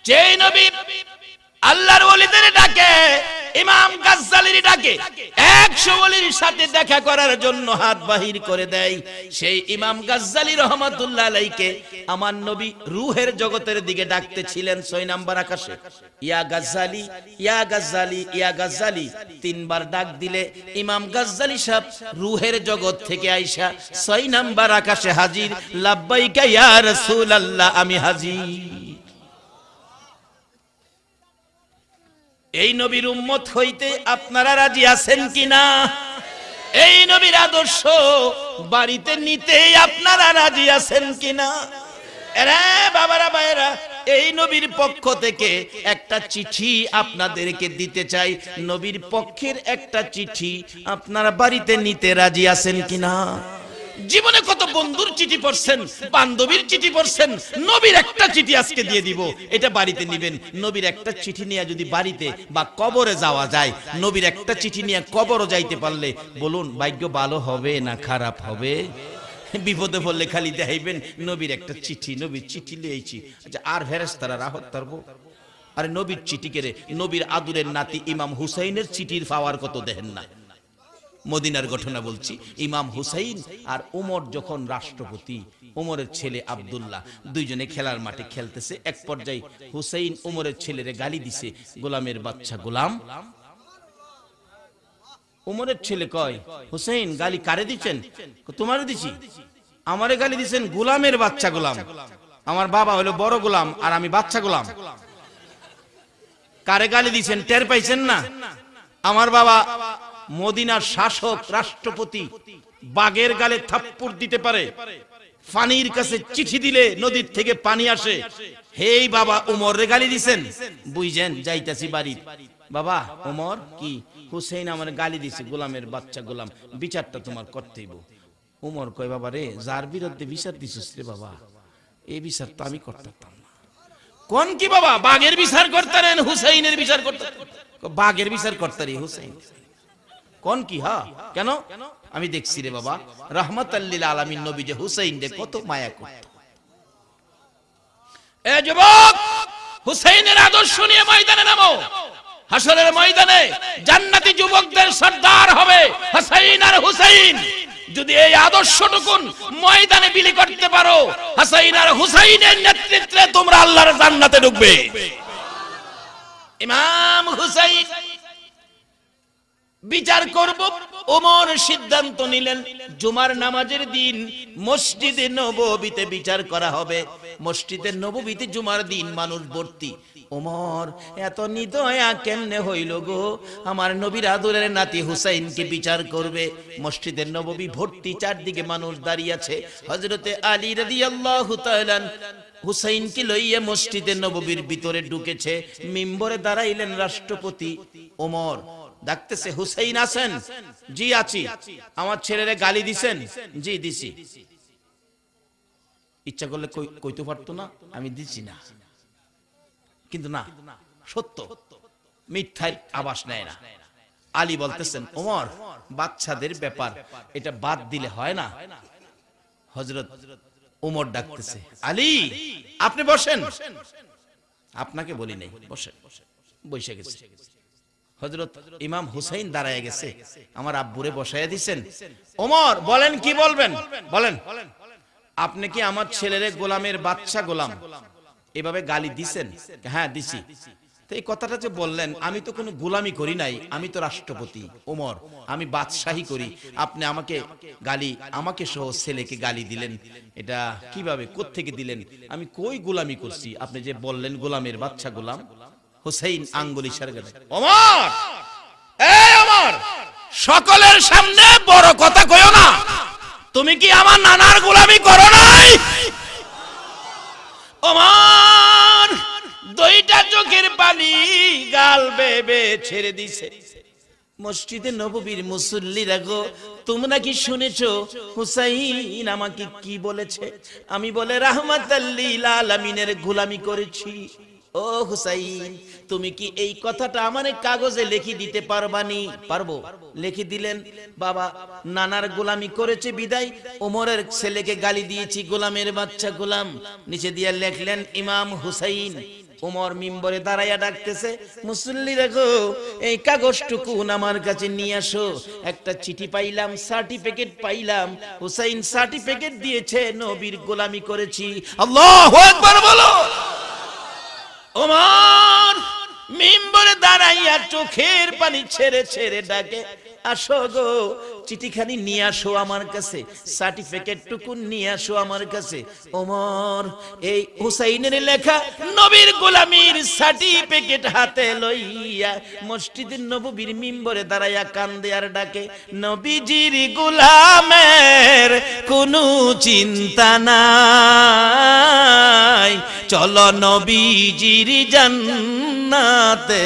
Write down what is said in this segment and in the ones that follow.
যেই নবী আল্লাহর ওলিদের ডাকে, ইমাম গাজ্জালির ডাকে 100 ওলির সাথে দেখা করার জন্য হাত বাহির করে দেয়, সেই ইমাম গাজ্জালি রহমাতুল্লাহ আলাইহিকে আমার নবী রূহের জগতের দিকে ডাকতেছিলেন 6 নাম্বার আকাশে। ইয়া গাজ্জালি, ইয়া গাজ্জালি, ইয়া গাজ্জালি 3 বার ডাক দিলে ইমাম গাজ্জালি সাহেব রূহের জগৎ থেকে আইসা 6 নাম্বার আকাশে হাজির। লাব্বাইকা ইয়া রাসূলুল্লাহ, আমি হাজির। এই নবীর উম্মত হইতে আপনারা রাজি আছেন কিনা? এই নবীর আদর্শ বাড়িতে নিতে আপনারা রাজি আছেন কিনা? এরা বাবারা ভাইরা, এই নবীর পক্ষ থেকে একটা চিঠি আপনাদেরকে দিতে চাই। নবীর পক্ষের একটা চিঠি আপনারা বাড়িতে নিতে রাজি আছেন কিনা? জীবনে কত বন্ধুর চিঠি পড়ছেন, বান্ধবীর চিঠি পড়ছেন, নবীর একটা চিঠি আজকে দিয়ে দিব, এটা বাড়িতে নেবেন। নবীর একটা চিঠি নিয়ে যদি বাড়িতে বা কবরে যাওয়া যায়, নবীর একটা চিঠি নিয়ে কবরও যাইতে পারলে বলুন ভাগ্য ভালো হবে না খারাপ হবে? বিপদে পড়লে খালি দেখাইবেন নবীর একটা চিঠি, নবীর চিঠি লিয়েছি। আচ্ছা, আর ফেরেশতারা রাহত করবো? আরে নবীর চিঠি কেড়ে, নবীর আদুরের নাতি ইমাম হুসাইনের চিঠির পাওয়ার কত দেখেন না? মদিনার ঘটনা বলছি। ইমাম হুসাইন আর উমর যখন রাষ্ট্রপতি, উমরের ছেলে আব্দুল্লাহ দুইজনে খেলার মাঠে খেলতেছে। এক পর্যায়ে হুসাইন উমরের ছেলেরে গালি দিছে, গোলামের বাচ্চা গোলাম। উমরের ছেলে কয়, হুসাইন গালি কারে দিচ্ছেন? তোমারে দিছি। আমারে গালি দিছেন গোলামের বাচ্চা গোলাম। আমার বাবা হলো বড় গোলাম আর আমি বাচ্চা গোলাম। কারে গালি দিছেন টের পাইছেন না? আমার বাবা মদিনার শাসক, রাষ্ট্রপতি, বাঘের গালে থাপ্পড় দিতে পারে। পানির কাছে চিঠি দিলে নদীর থেকে পানি আসে। হেই বাবা উমরে গালি দিছেন, বুঝেন যাইতাছি বাড়ি। বাবা উমর কি? হুসাইন আমার গালি দিছে গোলামের বাচ্চা গোলাম, বিচারটা তোমার করতেই। উমর কয়, বাবা রে, যার বিরুদ্ধে বিচার দিছিস রে বাবা, এই বিচার তো আমি করতাম না। কোন কি বাবা? বাঘের বিচার করতেন, হুসাইনের বিচার করতেন? বাঘের বিচার করতারি হুসাইন। কোন কি? হ্যাঁ, কেন? আমি দেখছি রে বাবা, রাহমাতাল লিল আলামিন নবী যে হুসাইন রে কত মায়া করত। এ যুবক, হুসাইনের আদর্শ নিয়ে ময়দানে নামো। হাসরের ময়দানে জান্নাতি যুবকদের সর্দার হবে হুসাইন আর হুসাইন। যদি এই আদর্শটুকুন ময়দানে বিলি করতে পারো, হুসাইন আর হুসাইনের নেতৃত্বে তোমরা আল্লাহর জান্নাতে ঢুকবে। ইমাম হুসাইন বিচার করব। ওমর সিদ্ধান্ত নিলেন জুমার নামাজের দিন মসজিদে নববীতে বিচার করা হবে। মসজিদে নববীতে জুমার দিন মানুষ ভর্তি। ওমর এত নিদয়া কেমনে হইল গো, আমার নবীর আদরের নাতি হুসাইনকে বিচার করবে। মসজিদের নববী ভর্তি, চারদিকে মানুষ দাঁড়িয়ে আছে। হযরতে আলী রাদিয়াল্লাহু তাআলা হুসাইনকে লইয়া মসজিদে নববীর ভিতরে ঢুকেছে। মিম্বরে দাঁড়াইলেন রাষ্ট্রপতি। ওমর ডাকতেছে, হুসাইন আছেন? জি আছি। আমার ছেলেরে গালি দিছেন? জি দিছি। ইচ্ছা করলে কইতে পারতো না আমি দিছি না, কিন্তু না, সত্য, মিথ্যার আভাস নেয় না। আলী বলতেছেন, ওমর বাচ্চাদের ব্যাপার, এটা বাদ দিলে হয় না। হযরত ওমর ডাকতেছে, আলী আপনি বসেন। আপনাকে বলি নাই, বসেন। বসে গেছে। হযরত ইমাম হুসাইন দাঁড়ায় গেছে, আমার আব্বুরে বসাইয়া দিছেন। ওমর বলেন, কি বলবেন বলেন। আপনি কি আমার ছেলেরে গোলামের বাচ্চা গোলাম এভাবে গালি দিছেন? হ্যাঁ দিছি। তো এই কথাটা যে বললেন, আমি তো কোনো গোলামি করি নাই, আমি তো রাষ্ট্রপতি ওমর, আমি বাদশাহী করি। আপনি আমাকে গালি, আমাকে সহ ছেলেকে গালি দিলেন, এটা কিভাবে, কোত্থেকে দিলেন? আমি কই গোলামি করছি? আপনি যে বললেন গোলামের বাচ্চা গোলাম। হুসাইন আঙ্গুল ইশারা করে, ওমর, এই ওমর, সকলের সামনে বড় কথা কইও না। তুমি কি আমার নানার গোলামি করো নাই? ওমর দুইটা চোখের পানি গাল বেবে ছেড়ে দিছে। মসজিদে নববীর মুসল্লিরা গো, তোমরা কি শুনেছো হুসাইন আমাকে কি বলেছে? আমি বলে রাহমাতাল লিল আলামিনের গোলামি করেছি। ও হুসাইন, তুমি কি এই কথাটা আমার কাগজে লিখে দিতে পারবানি? পারবো। লিখে দিলেন, বাবা নানার গোলামি করেছে বিদায় ওমরের ছেলেকে গালি দিয়েছি গোলামের বাচ্চা গোলাম। নিচে দিয়ে লিখলেন ইমাম হুসাইন ওমর মিম্বরে দাঁড়াইয়া ডাকতেছে, মুসল্লিরা গো, এই কাগজটুকু আমার কাছে নিয়ে আসো। একটা চিঠি পাইলাম, সার্টিফিকেট পাইলাম, হুসাইন সার্টিফিকেট দিয়েছে নবীর গোলামি করেছি। আল্লাহু আকবার বলো। ওমর মিম্বরে দাঁড়াইয়া চোখের পানি ছেড়ে ছেড়ে ডাকে, আসো গো, চিঠিখানি নিয়ে আসো আমার কাছে, সার্টিফিকেট টুকু নিয়ে আসো আমার কাছে। ওমর এই হুসাইনের লেখা নবীর গোলামির সার্টিফিকেট হাতে লইয়া মসজিদের নববীর মিম্বরে দাঁড়াইয়া কান্দে আর ডাকে, নবীজির গোলামের কোনো চিন্তা নাই, চলো নবীজির জান্নাতে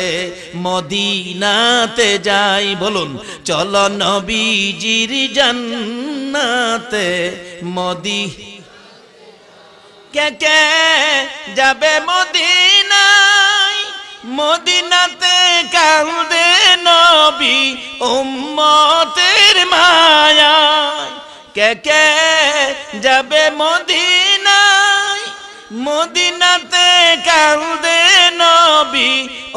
মদিনাতে যাই। বলুন, চলো নবীজির জান্নাতে কে কে যাবে মদিনায়, মদিনাতে কাঁদে নবী উম্মতের মায়ায়। কে কে যাবে মদিনায়, মদিনাতে কাঁদে নবী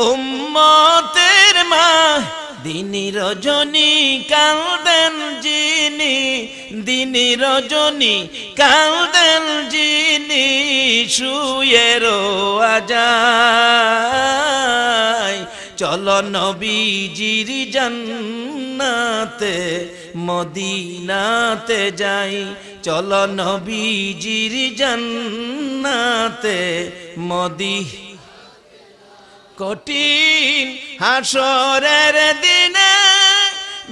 উম্মতের মা। দিনী রজনী কাঁদেন যিনি, দিনী রজনী কাঁদেন যিনি, শুয়ে রোয়া যায়। চলো নবীজির জান্নাতে মদিনাতে যাই, চলো নবীজির জান্নাতে কঠিন হাসরের দিনে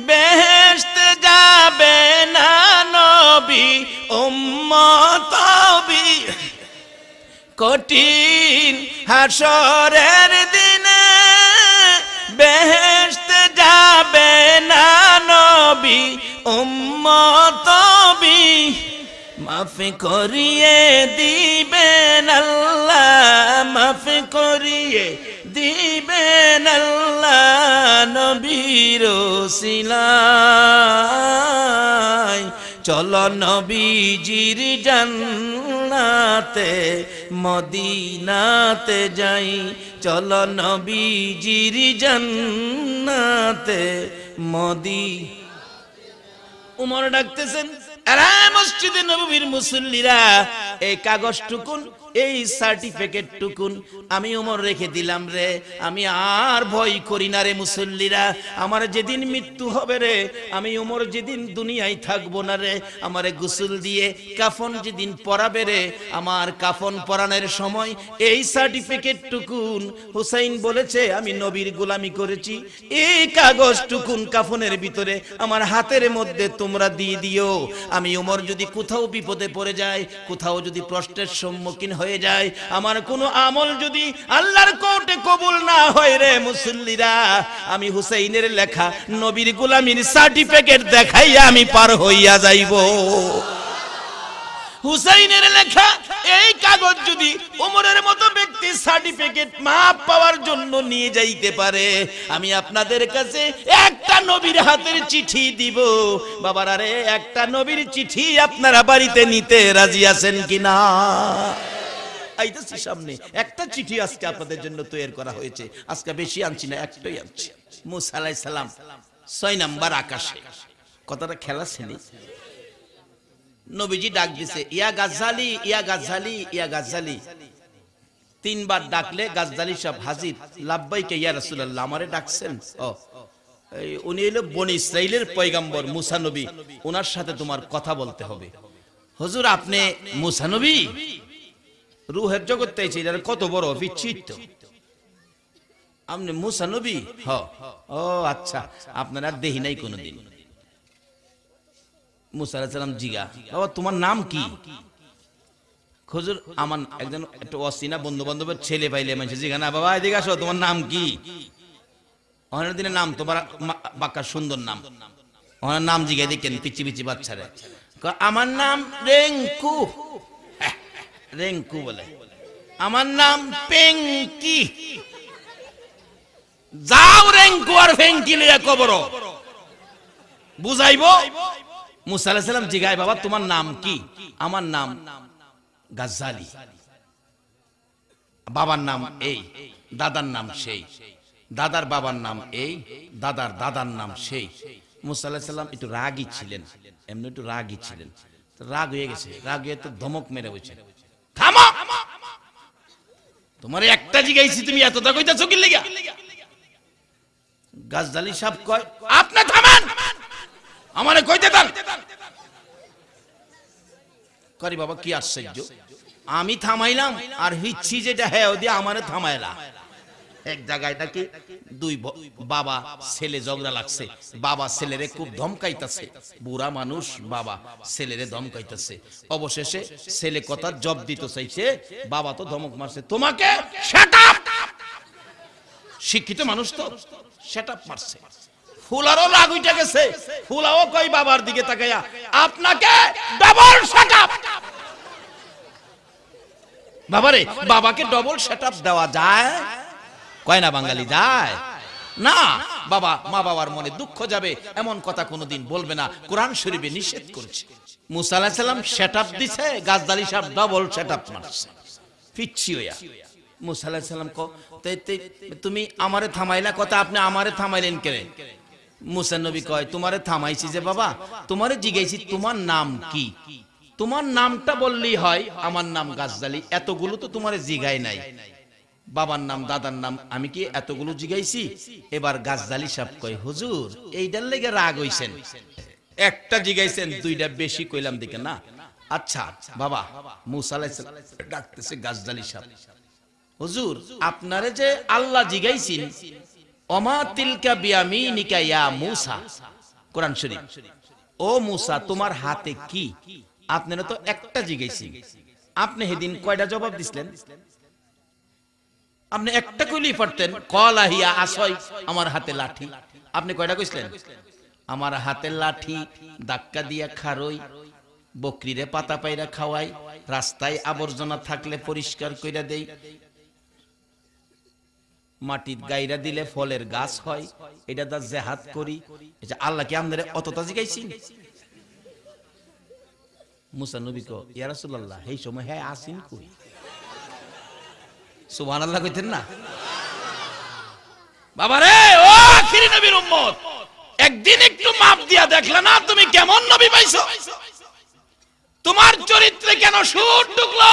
বেহেশতে যাবে না নবী উম্মত। কঠিন হাসরের দিনে বেহেশতে যাবে না নবী উম্মত। মাফ করিয়ে দিবেন আল্লাহ, মাফ করিয়ে দিবেন আল্লাহ নবীর ওসিলায়। চলো নবীজির জান্নাতে মদিনাতে যাই, চলো নবীজির জান্নাতে উমর ডাকতেছেন, আরে মসজিদে নববীর মুসল্লিরা, এই কাগজ টুকুন, এই সার্টিফিকেট টুকুন আমি ওমর রেখে দিলাম রে, আমি আর ভয় করি না রে মুসল্লিরা। আমার যেদিন মৃত্যু হবে রে, আমি ওমর যেদিন দুনিয়ায় থাকবো না রে, আমারে গোসল দিয়ে কাফন যেদিন পরাবে রে, আমার কাফন পরানোর সময় এই সার্টিফিকেট টুকুন হুসাইন বলেছে আমি নবীর গোলামি করেছি, এই কাগজ টুকুন কাফনের ভিতরে আমার হাতের মধ্যে তোমরা দিয়ে দিও। আমি ওমর যদি কোথাও বিপদে পড়ে যায়, কোথাও যদি প্রশ্নের সম্মুখীন হয়ে যায়, আমার কোনো আমল যদি আল্লাহর কোর্টে কবুল না হয় রে মুসল্লিরা, আমি হুসাইনের লেখা নবীর গোলামির সার্টিফিকেট দেখাইয়া আমি পার হইয়া যাইব। হুসাইনের লেখা এই কাগজ যদি ওমরের মতো ব্যক্তি সার্টিফিকেট মাপ পাওয়ার জন্য নিয়ে যাইতে পারে, আমি আপনাদের কাছে একটা নবীর হাতের চিঠি দিব। বাবারা রে, একটা নবীর চিঠি আপনারা বাড়িতে নিতে রাজি আছেন কিনা? আইতেছি সামনে, একটা চিঠি আজকে আপনাদের জন্য তৈরি করা হয়েছে। আজকে বেশি আনছি না, একটাই আনছি। মুসা আলাইহিস সালাম 6 নাম্বার আকাশে, কথাটা খেলা ছেলে নবীজি ডাক দিছে, ইয়া গাজ্জালি, ইয়া গাজ্জালি, ইয়া গাজ্জালি। 3 বার ডাকলে গাজ্জালি সাহেব হাজির। লাব্বাইকা ইয়া রাসূলুল্লাহ, আমারে ডাকছেন? উনি হলো বনি ইসরাইলের পয়গম্বর মুসা নবী, ওনার সাথে তোমার কথা বলতে হবে। হুজুর আপনি মুসা নবী? রূহের জগৎ তাইছে, এটা কত বড় বিচিত্র। আপনি মুসা নবী? ও আচ্ছা, আপনারা দেখি নাই কোনোদিন। মুসা আলাইহিস সালাম জিগা, বাবা তোমার নাম কি? হুজুর আমার একজন একটু অচেনা বন্ধু বান্ধবের ছেলে পাইলে মানুষ জিগা, না বাবা এদিকে আসো, তোমার নাম কি? অনেক দিনের নাম তোমার বাক্কা সুন্দর নাম, ওনার নাম জিগাই দেখেন পিচি পিচি বাচ্চারে। আমার নাম রেঙ্কু। রেঙ্কু বলে, আমার নাম পেঙ্কি। যাও রেঙ্কু আর ফেঙ্কি লিয়া কবর বুঝাইবো। মুসা আলাইহিস সালাম জিগায়, বাবা তোমার নাম কি? আমার নাম গাজ্জালি। বাবার নাম এই, দাদার নাম সেই, দাদার বাবার নাম এই, দাদার দাদার নাম সেই। মুসা আলাইহিস সালাম একটু রাগী ছিলেন, এমনি একটু রাগী ছিলেন। রাগ হয়ে গেছে, রাগ হয়ে তো ধমক মেরে বলছে, থামো, তোমার একটা জিগাইছি তুমি এতটা কইতাছো কি লাগা? গাজদালি সাহেব কয়, আপনি থামেন, আমারে কইতে দেন। করি বাবা কি আশ্চর্য, আমি থামাইলাম আর হিচ্ছি যেটা হ্যাঁ ওদি আমারে থামাইলা। এক জায়গায় নাকি দুই বাবা ছেলে ঝগড়া লাগছে, বাবা ছেলেরে খুব ধমকাইতাছে, বুড়া মানুষ বাবা ছেলেরে ধমকাইতাছে। অবশেষে ছেলে কথা জব দিতে চাইছে, বাবা তো ধমক মারছে, তোমাকে শাট আপ, শিক্ষিত মানুষ তো শাট আপ মারছে। ফুলারও রাগ উঠে গেছে, ফুলাও কই বাবার দিকে তাকাইয়া, আপনাকে ডাবল শাট আপ। বাবারে, বাবাকে ডবল শাট আপ দেওয়া যায়? কয় না বাঙালি, যায় না। বাবা মা বাবার মনে দুঃখ যাবে এমন কথা কোনোদিন বলবে না, কোরআন শরীফে নিষেধ করেছে। মুসা আলাইহিস সালাম শাট আপ দিছে, গাজদালি সাহেব ডবল শাট আপ মারছে পিচ্ছি হইয়া। মুসা আলাইহিস সালাম কো, তুমি আমারে থামাইলা, কথা আপনি আমারে থামাইলেন কেন? মুসা নবী কয়, তোমারে থামাইছি যে বাবা, তোমারে জিজ্ঞাসি তোমার নাম কি, তোমার নামটা বললেই হয়, আমার নাম গাজদালি, এতগুলো তো তোমারে জিগাই নাই, বাবার নাম দাদার নাম আমি কি এতগুলো জিগাইছি? এবার গাজদালি সাহেব কয়, হুজুর এইটার লেগে রাগ হইছেন, একটা জিগাইছেন, দুইটা বেশি কইলাম দিকে না। আচ্ছা বাবা, মুসা আলাইহিস সালাম ডাকতেছে গাজদালি সাহেব, হুজুর আপনারে যে আল্লাহ জিগাইছেন, ওমা তিলকা বিয়ামিনিকা ইয়া মুসা, কোরআন শরীফ, ও মুসা তোমার হাতে কি? আপনারা তো একটা জিগাইছেন, আপনি সেদিন কয়টা জবাব দিছিলেন? আপনি একটা কইলেই পারতেন, কলা হিয়া আসয়, আমার হাতে লাঠি। আপনি কয়টা কইছিলেন? আমার হাতে লাঠি, ধাক্কা দিয়া খারই, বকরিরে পাতা পাইরা খাওয়াই, রাস্তায় আবর্জনা থাকলে পরিষ্কার কইরা দেই, মাটির গাইরা দিলে ফলের গাছ হয়, এটা দা জিহাদ করি। আল্লাহ কি আমাদের অতটা জিগাইছেন? মুসা নবী কো, ইয়া রাসূলুল্লাহ এই সময় হ্যাঁ আসিন কই? সুবহানাল্লাহ কইতেন না? বাবারে, ও আখিরি নবীর উম্মত, একদিন একটু মাপ দিয়া দেখলা না তুমি কেমন নবী পাইছো? তোমার চরিত্রে কেন সুর ঢুকলো?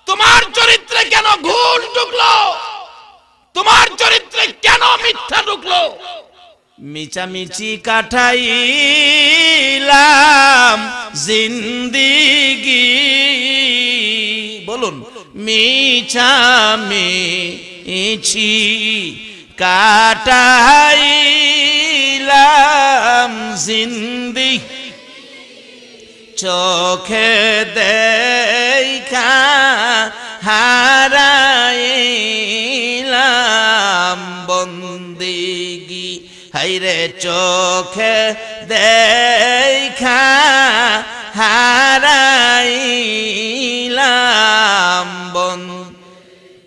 তোমার চরিত্রে কেন ঘুষ ঢুকলো? তোমার চরিত্রে কেন মিথ্যা ঢুকলো? মিচামিচি কাটাইলাম জিন্দিগি, বলুন, মিচামিচি কাটাইলাম জিন্দিগি, চোখে দেখা হারাইলাম বন্দিগি, হাইরে চোখে দেখা হারাইলাম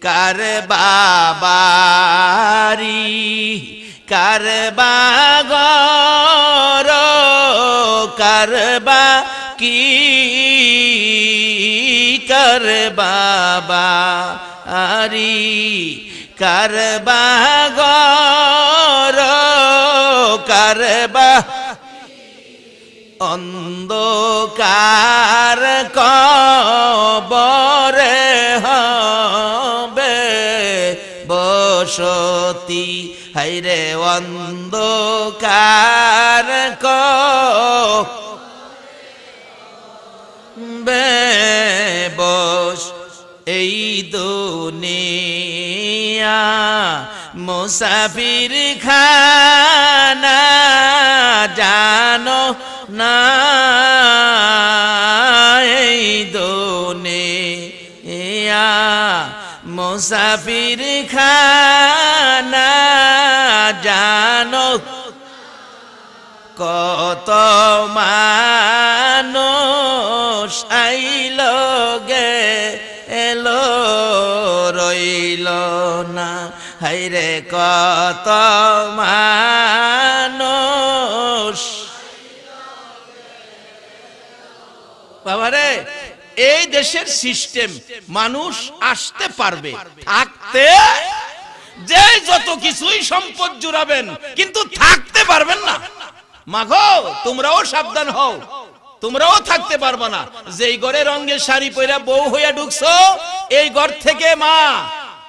কার বাবারি, কার বাগর, কার বা কি, কার বাবারি, কার বাগর, কার বা অন্ধকার কবরে হবে বসতি, হাইরে অন্ধকার কবরে বস। এই দুনিয়া মুসাফির খানা, জানো না এই দুনিয়া মুসাফির খানা, জানো কত মানুষ আইল গে এলো রইল না, হাইরে কত মানুষ। বাবারে, এই দেশের সিস্টেম, মানুষ আসতে পারবে, থাকতে যে যত কিছুই সম্পদ জুড়াবেন কিন্তু থাকতে পারবেন না। মাগো তোমরাও সাবধান হও, তোমরাও থাকতে পারবে না। যেই ঘরে রঙের শাড়ি পরে বউ হইয়া ঢুকছো, এই ঘর থেকে মা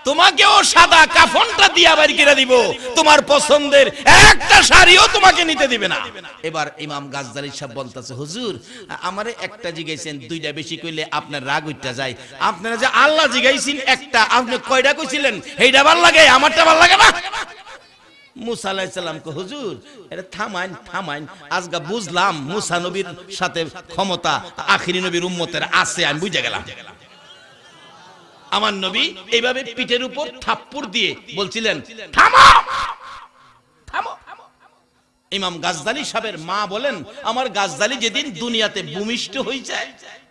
তোমাকেও সাদা কাফনটা দিয়া বাড়ি করে দিব, তোমার পছন্দের একটা শাড়িও তোমাকে নিতে দিবে না। এবার ইমাম গাজ্জালী সাহেব বলতেছে, হুজুর আমারে একটা জিগাইছেন, দুইটা বেশি কইলে আপনার রাগ উঠতে যায়। আপনারা যে আল্লাহ জিগাইছেন একটা, আপনি কয়টা কইছিলেন? এইটা ভালো লাগে, আমারটা ভালো লাগে না। মুসা আলাইহিস সালাম কো, হুজুর এটা থামাইন থামাইন, আজকে বুঝলাম মুসা নবীর সাথে ক্ষমতা আখিরি নবীর উম্মতের আছে, আমি বুঝে গেলাম। আমার নবী এইভাবে পিঠের উপর থাপ্পড় দিয়ে বলছিলেন, থামো থামো। ইমাম গাজ্জালী সাহেবের মা বলেন, আমার গাজ্জালী যেদিন দুনিয়াতে ভূমিষ্ঠ হয়ে যায়,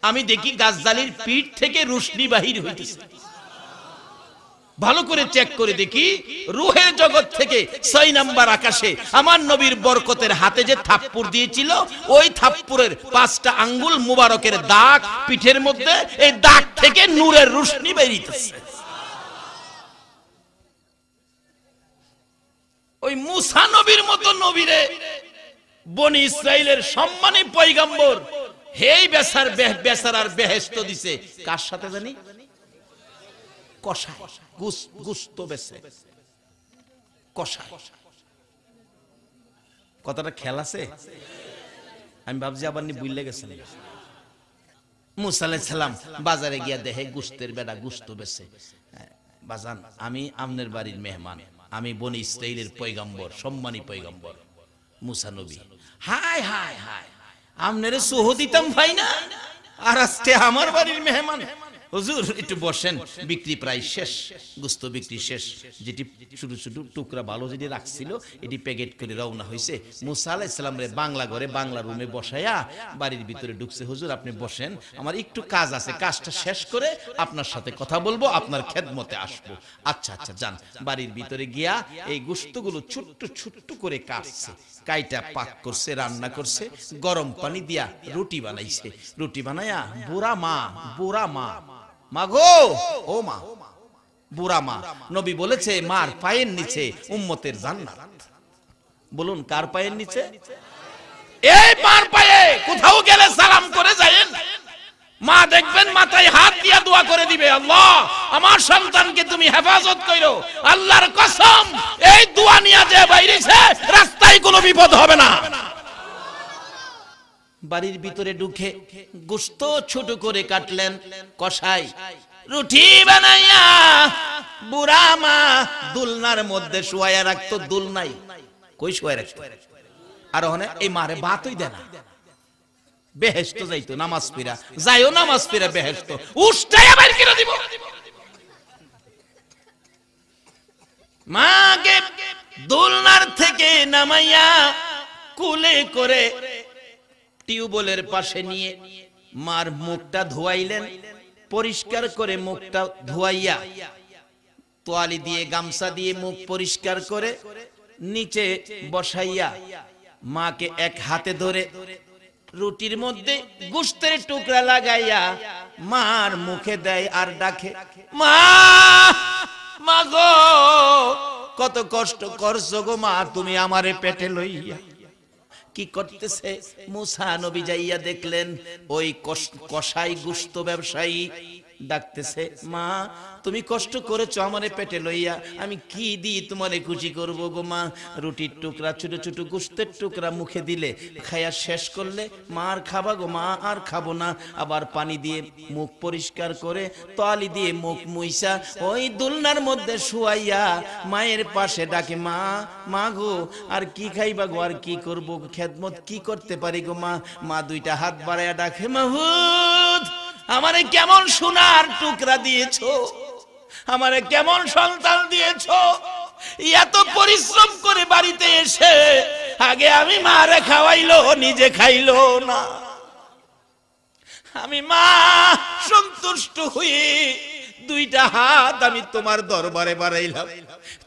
আমি দেখি গাজ্জালীর পিঠ থেকে রুশনি বাহির হইতেছে। ভালো করে চেক করে দেখি, রূহের জগৎ থেকে 6 নাম্বার আকাশে আমার নবীর বরকতের হাতে যে থাপ্পড় দিয়েছিল, ওই থাপ্পড়ের 5টা আঙ্গুল মুবারকের দাগ পিঠের মধ্যে, এই দাগ থেকে নূরের রোশনি বেরিয়েছে। ওই মুসা নবীর মতো নবীরে বনি ইসরাইলের সম্মানী পয়গম্বর হেই বেচারার বেহেশত দিছে কার সাথে জানি? কষায়, গুস্ত বেচে কষায়। কথাটা খেয়াল আছে? আমি ভাবছি আবার নি বুঝলে গেছেন। মুসা আলাইহিস সালাম বাজারে গিয়া দেখে গুস্তের বেড়া গুস্ত বেচে। বাজান, আমি আপনার বাড়ির মেহমান, আমি বনি ইসরাইলের পয়গম্বর, সম্মানী পয়গম্বর মুসা নবী। হায় হায় হায়, আপনারে সহ দিতাম ভাই না, আর আজকে আমার বাড়ির মেহমান। হুজুর একটু বসেন, বিক্রি প্রায় শেষ, গোস্ত বিক্রি শেষ। যেটি ছোট ছোট টুকরা ভালো যেটি রাখছিল, এটি প্যাকেট করে রওনা হয়েছে। মুসা আলাইহিস সালাম রে বাংলা ঘরে বাংলা রুমে বসাইয়া বাড়ির ভিতরে ঢুকছে। হুজুর আপনি বসেন, আমার একটু কাজ আছে, কাজটা শেষ করে আপনার সাথে কথা বলবো, আপনার খেদমতে আসবো। আচ্ছা আচ্ছা যান। বাড়ির ভিতরে গিয়া এই গোস্তগুলো ছোট্ট ছোট্ট করে কাটছে, কাইটা পাক করছে, রান্না করছে, গরম পানি দিয়া রুটি বানাইছে। রুটি বানায়া বুড়া মা মাগো, ও মা, বুড়া মা, নবী বলেছে মার পায়ের নিচে উম্মতের জান্নাত। বলুন কার পায়ের নিচে? এই মার পায়ে কোথাও গেলে সালাম করে যায়েন। মা দেখবেন মাথায় হাত দিয়া দোয়া করে দিবে, আল্লাহ আমার সন্তানকে তুমি হেফাজত কইরো। আল্লাহর কসম, এই দোয়া নিয়ে যে বাইরেছে রাস্তায় কোনো বিপদ হবে না। বাড়ির ভিতরে ঢুকে গোশত ছোট করে কাটলেন, কষাই রুটি বানাইয়া বুড়া মা দুলনার মধ্যে শুয়াইয়া রাখতো। দুল নাই, কই শুয়াই রাখতো? আর ওখানে এই মারে ভাতই দেয় না। বেহেশত যাইতো নামাজ পড়া, যাইও নামাজ পড়া বেহেশত, উষ্টাইয়া বাইর করে দিব। মাকে দুলনার থেকে নামাইয়া কুলে করে টিউবওয়েলের পাশে নিয়ে মার মুখটা ধোয়াইলেন। পরিষ্কার করে মুখটা ধোয়াইয়া তোয়ালি দিয়ে গামছা দিয়ে মুখ পরিষ্কার করে নিচে বসাইয়া মাকে এক হাতে ধরে রুটির মধ্যে গোশতের টুকরা লাগাইয়া মার মুখে দেয় আর ডাকে, মা, মা গো, কত কষ্ট করছো গো মা, তুমি আমারে পেটে লইয়া। কি করতেছে? মুসা নবী যাইয়া দেখলেন ওই কষাই গোশত ব্যবসায়ী ডাকতেছে, মা তুমি কষ্ট করেছো আমারে পেটে লইয়া, আমি কি দিয়ে তোমারে খুশি করবো গো মা? রুটির টুকরা ছোট ছোট গোশতের টুকরা মুখে দিলে, খায়া শেষ করলে মা আর খাবা গো মা? আর খাবো না। আবার পানি দিয়ে মুখ পরিষ্কার করে তোয়ালি দিয়ে মুখ মুইসা ওই দুলনার মধ্যে শুয়াইয়া মায়ের পাশে ডাকে, মা, মা গো আর কি খাইবা গো, আর কি করবো, খেদমত কি করতে পারি গো মা? মা দুইটা হাত বাড়াইয়া ডাকে, মাহুদ আমারে কেমন সোনার টুকরা দিয়েছো, আমারে কেমন সন্তান দিয়েছো। এত পরিশ্রম করে বাড়িতে এসে আগে আমি মারে খাওয়াইলো, নিজে খাইলো না। আমি মা সন্তুষ্ট হয়ে দুইটা হাত আমি তোমার দরবারে বাড়াইলাম,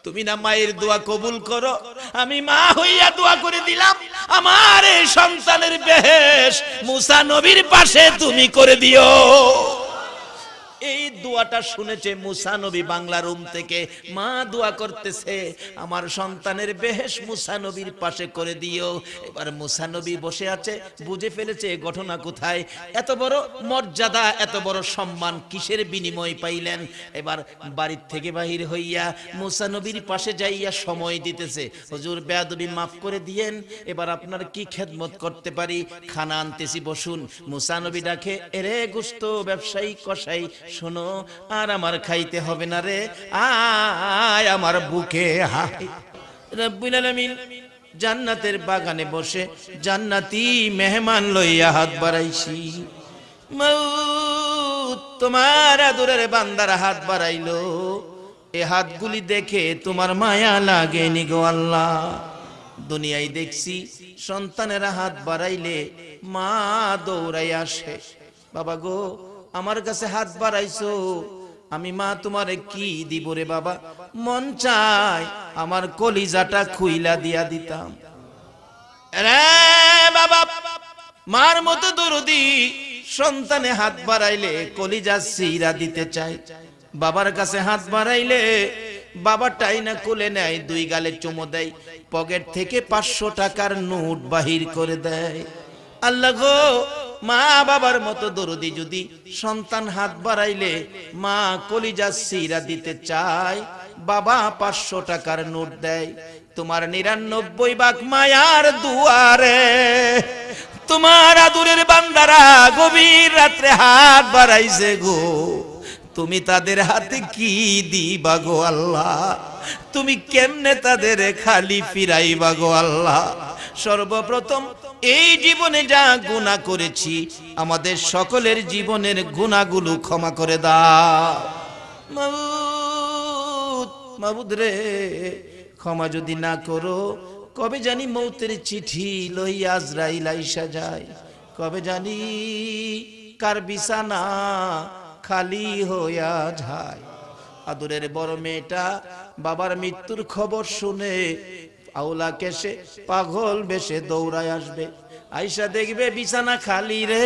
তুমি না মায়ের দোয়া কবুল করো, আমি মা হইয়া দোয়া করে দিলাম আমার এই সন্তানের বেহেশ মুসা নবীর পাশে তুমি করে দিও। এই দোয়াটা শুনেছে মুসা নবী বাংলা রুম থেকে, মা দোয়া করতেছে আমার সন্তানের বেহেশ মুসা নবীর পাশে করে দিও। এবার মুসা নবী বসে আছে, বুঝে ফেলেছে ঘটনা কোথায়, এত বড় মর্যাদা এত বড় সম্মান কিসের বিনিময় পাইলেন। এবার বাড়ির থেকে বাহির হইয়া মুসা নবীর পাশে যাইয়া সময় দিতেছে, হুজুর বেয়াদবি মাফ করে দিয়েন, এবার আপনার কি খেদমত করতে পারি, খানা আনতেছি বসুন। মুসা নবী ডাকে, এরে গোশত ব্যবসায়ী কসাই শোনো, আর আমার খাইতে হবে না রে, আয় আমার বুকে হায়। রব্বুল আলামিন জান্নাতের বাগানে বসে জান্নাতি মেহমান লইয়া হাত বাড়াইছি, মউত তোমার আদরের বান্দার হাত বাড়াইলো, এ হাতগুলি দেখে তোমার মায়া লাগেনি গো আল্লাহ। দুনিয়ায় দেখছি সন্তানেরা হাত বাড়াইলে মা দৌড়াই আসে, বাবা গো আমার কাছে হাত বাড়াইছো, আমি মা তোমারে কি দিব রে বাবা, মন চায় আমার কলিজাটা খুইলা দিয়া দিতাম। রে বাবা, মার মতো দরদি সন্তানে হাত বাড়াইলে কলিজা সিরা দিতে চায়, বাবার কাছে হাত বাড়াইলে বাবা টাইনা কোলে নেয়, দুই গালে চুমো দেয়, পকেট থেকে 500 টাকার নোট বাহির করে দেয়। আল্লাহ গো, মা বাবার মতো দরদি যদি সন্তান হাত বাড়াইলে মা কলিজা সিরা দিতে চায়, বাবা 500 টাকার নোট দেয়, তোমার 99 ভাগ মায়ার দুয়ারে তোমার আদরের বান্দারা গভীর রাত্রে হাত বাড়াইছে গো, তুমি তাদের হাতে কি দিবা গো আল্লাহ, তুমি কেমনে তাদের খালি ফিরাইবা গো আল্লাহ। সর্বপ্রথম এই জীবনে যা গুনাহ করেছি আমাদের সকলের জীবনের গুনাহগুলো ক্ষমা করে দাও মাবুদ, মাবুদ রে ক্ষমা যদি না করো কবে জানি মৌতের চিঠি লইয়া আজরাইল আইসা যায়, কবে জানি কার বিছানা খালি হইয়া যায়। আদরের বড় মেয়েটা বাবার মৃত্যুর খবর শুনে আওলা কেসে পাগল বেশে দৌড়ায় আসবে, আইসা দেখবে বিছানা খালি রে,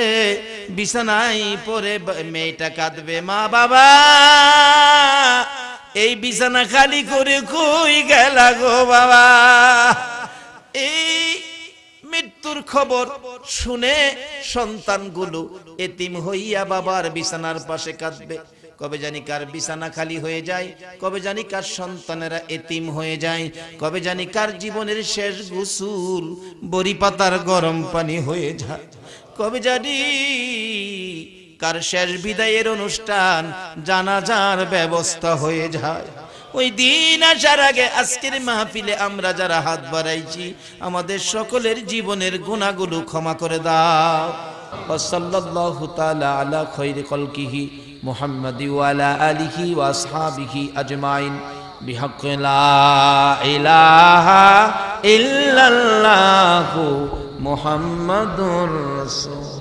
বিছানায় পরে মেয়েটা কাঁদবে, মা বাবা এই বিছানা খালি করে কই গেলা গো বাবা। এই মৃত্যুর খবর শুনে সন্তানগুলো এতিম হইয়া বাবার বিছানার পাশে কাঁদবে, কবে জানি কার বিছানা খালি হয়ে যায়, কবে জানি কার সন্তানেরা এতিম হয়ে যায়, কবে জানি কার জীবনের শেষ গোসল বড়ি পাতার গরম পানি হয়ে যায়, কবে জানি কার শেষ বিদায়ের অনুষ্ঠান জানাজার ব্যবস্থা হয়ে যায়। ওই দিন আসার আগে আজকের মাহফিলে আমরা যারা হাত বাড়াইছি আমাদের সকলের জীবনের গুনাহগুলো ক্ষমা করে দাও। সাল্লাল্লাহু তাআলা আলা খায়রি খালকিহি মুহাম্মাদি ওয়া আলা আলিহি ওয়া আসহাবিহি আজমাইন বিহাক্কি লা ইলাহা ইল্লাল্লাহু মুহাম্মাদুর রাসূল।